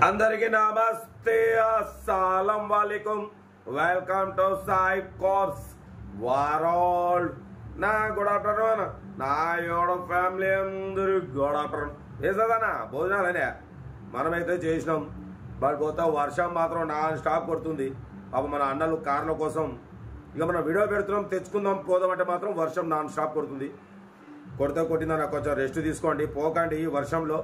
అందరికీ నమస్తే అస్సలం వాలేకుం welcome to Sai course world నా గుడ్ ఆఫ్టర్నూన్ నా యోడ ఫ్యామిలీ అందరూ గుడ్ ఆఫ్టర్నూన్ వేసేదనా భోజనాలనే మనమైతే చేసినాం బట్ పోతే వర్షం మాత్రం నాన్ స్టాప్ కొడుతుంది పాపం మన అన్నలు కార్ల కోసం ఇక మనం వీడియో పెడుతున్నాం తెచ్చుకుందాం పోదామంటే మాత్రం వర్షం నాన్ స్టాప్ కొడుతుంది కొట్టిందన్న కొంచెం రెస్ట్ తీసుకోండి పోకండి ఈ వర్షంలో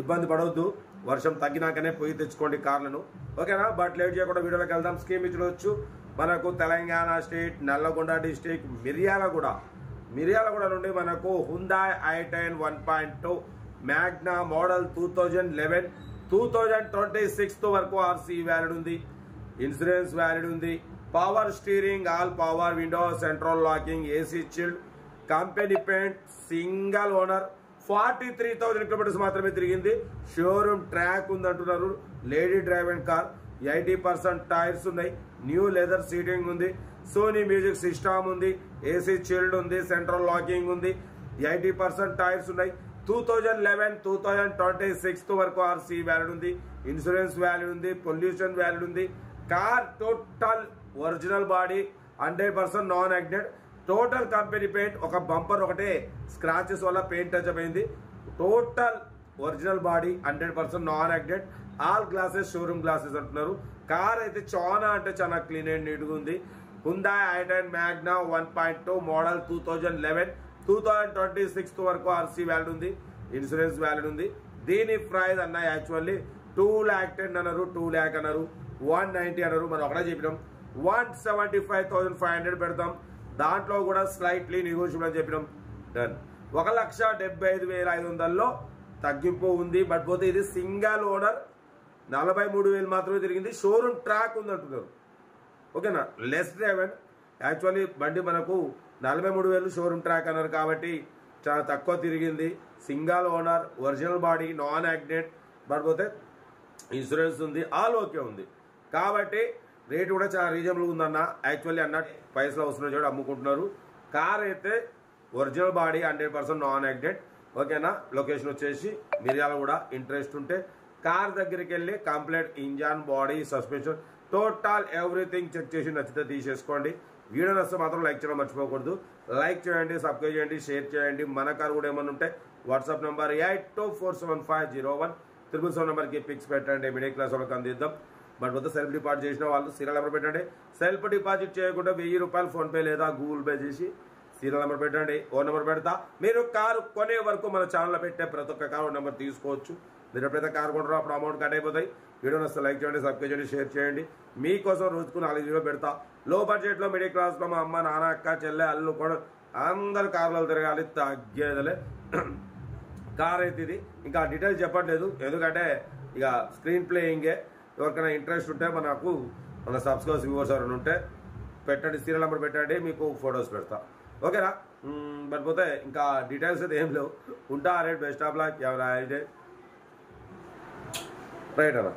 ఇబ్బంది పడవద్దు వర్షం తగ్గినాకనే పోయి తెచ్చుకోండి కార్లను ఓకేనా బట్ లేట్ చేయకుండా వీడియోలోకి వెళ్దాం స్కీమ్ ఇచ్చవచ్చు మనకు తెలంగాణ స్టేట్ నల్లగొండ డిస్ట్రిక్ట్ మిర్యాలగూడ నుండి మనకు హుందాయ్ i10 1.2 మ్యాగ్నా మోడల్ 2026 వరకు ఆర్సీ వ్యాలిడ్ ఉంది ఇన్సూరెన్స్ వ్యాలిడ్ ఉంది power steering all power window central locking AC chilled company paint single owner 43,000 kilometres మాత్రమే తిరిగింది షోరూమ్ ట్రాక్ ఉంది అంటున్నారు lady drive and car 80% tyres ఉన్నాయి న్యూ లెదర్ సీటింగ్ ఉంది Sony music system ఉంది AC chilled ఉంది central locking ఉంది 80% tyres ఉన్నాయి 2026 వరకు ఆర్సీ వ్యాలిడ్ ఉంది ఇన్సూరెన్స్ వ్యాలిడ్ ఉంది పొల్యూషన్ వ్యాలిడ్ ఉంది car total original body 100% non accident total company paint ఒక బంపర్ ఒకటే స్క్రాచెస్ వల్ల పెయింట్ టచ్ అయింది total original body 100% non accident all glasses showroom glasses అంటున్నారు కార్ అయితే చాలా క్లీన్ అండ్ నీట్ గా ఉంది హుందాయ్ i10 మ్యాగ్నా 1.2 మోడల్ 2026 వరకు ఆర్సీ వ్యాలిడ్ ఉంది ఇన్సూరెన్స్ వ్యాలిడ్ ఉంది దీని ప్రైస్ అన్న యాక్చువల్లీ 2,10,000 అన్నారు 2 lakh అన్నారు 190 అన్నారు మనం ఒకటే చెప్పినాం 175,500 పెడతాం దాంట్లో కూడా స్లైట్లీ నెగోషియబుల్ అని చెప్పినాం డన్ 1,75,500లో తగ్గింపు ఉంది బట్ పోతే ఇది సింగల్ ఓనర్ 43,000 మాత్రమే తిరిగింది షోరూమ్ ట్రాక్ ఉంది అంటున్నారు ఓకేనా లెస్ డ్రైవెన్ యాక్చువల్లీ బండి మనకు 43,000 షోరూమ్ ట్రాక్ అన్నారు కాబట్టి చాలా తక్కువ తిరిగింది single owner original body non accident but పోతే ఇన్సూరెన్స్ ఉంది ఆల్ ఓకే ఉంది కాబట్టి రేట్ కూడా చాలా రీజనబుల్ ఉందన్న యాక్చువల్లీ అన్న పైసలు అవసరం చూడ అమ్ముకుంటున్నారు కార్ అయితే ఒరిజినల్ బాడీ 100% నాన్ యాక్సిడెంట్ ఓకేనా లొకేషన్ వచ్చేసి మిర్యాలగూడ ఇంట్రెస్ట్ ఉంటే కార్ దగ్గరికి వెళ్ళి complete engine body suspension total everything check చేసి నచ్చితే తీసేసుకోండి వీడియో నచ్చితే మాత్రం లైక్ చేయడం మర్చిపోకూడదు లైక్ చేయండి సబ్స్క్రైబ్ చేయండి షేర్ చేయండి మన కార్ కూడా ఏమన్నా ఉంటే వాట్సాప్ నెంబర్ 8247501777 నెంబర్కి పిక్స్ పెట్టండి మిడిల్ క్లాస్ వాళ్ళకి అందిద్దాం బట్ వద్ద సెల్ఫ్ డిపాజిట్ చేసిన వాళ్ళు సీరియల్ నెంబర్ పెట్టండి సెల్ఫ్ డిపాజిట్ చేయకుండా 1,000 రూపాయలు ఫోన్పే లేదా గూగుల్ పే చేసి సీరియల్ నెంబర్ పెట్టండి ఓ నెంబర్ పెడతా మీరు కారు కొనే వరకు మన ఛానల్లో పెట్టే ప్రతి ఒక్క కారు నెంబర్ తీసుకోవచ్చు మీరు ఎప్పుడైతే కారు కొంటారో అప్పుడు అమౌంట్ కట్ అయిపోతాయి వీడియో నచ్చితే లైక్ చేయండి సబ్స్క్రైబ్ చేయండి షేర్ చేయండి మీకోసం రోజుకు 4 వీడియో పెడతా లో బడ్జెట్లో మిడిల్ క్లాస్లో మా అమ్మ నాన్న అక్క చెల్లె అల్లు కూడా అందరు కార్లలో తిరగాలి తగ్గేదలే కార్ అయితే ఇది ఇంకా డీటెయిల్స్ చెప్పట్లేదు ఎందుకంటే ఇక స్క్రీన్ ప్లేయింగే ఎవరికైనా ఇంట్రెస్ట్ ఉంటే మనకు మన సబ్స్క్రైబర్స్ వ్యూవర్స్ ఎవరైనా ఉంటే పెట్టండి సీరియల్ నెంబర్ పెట్టండి మీకు ఫొటోస్ పెడతా ఓకేనా బట్ పోతే ఇంకా డీటెయిల్స్ అయితే ఏం లేవు ఉంటా రేట్ బెస్ట్ ఆఫ్ లక్ ఎవరైతే రైట్ అన్న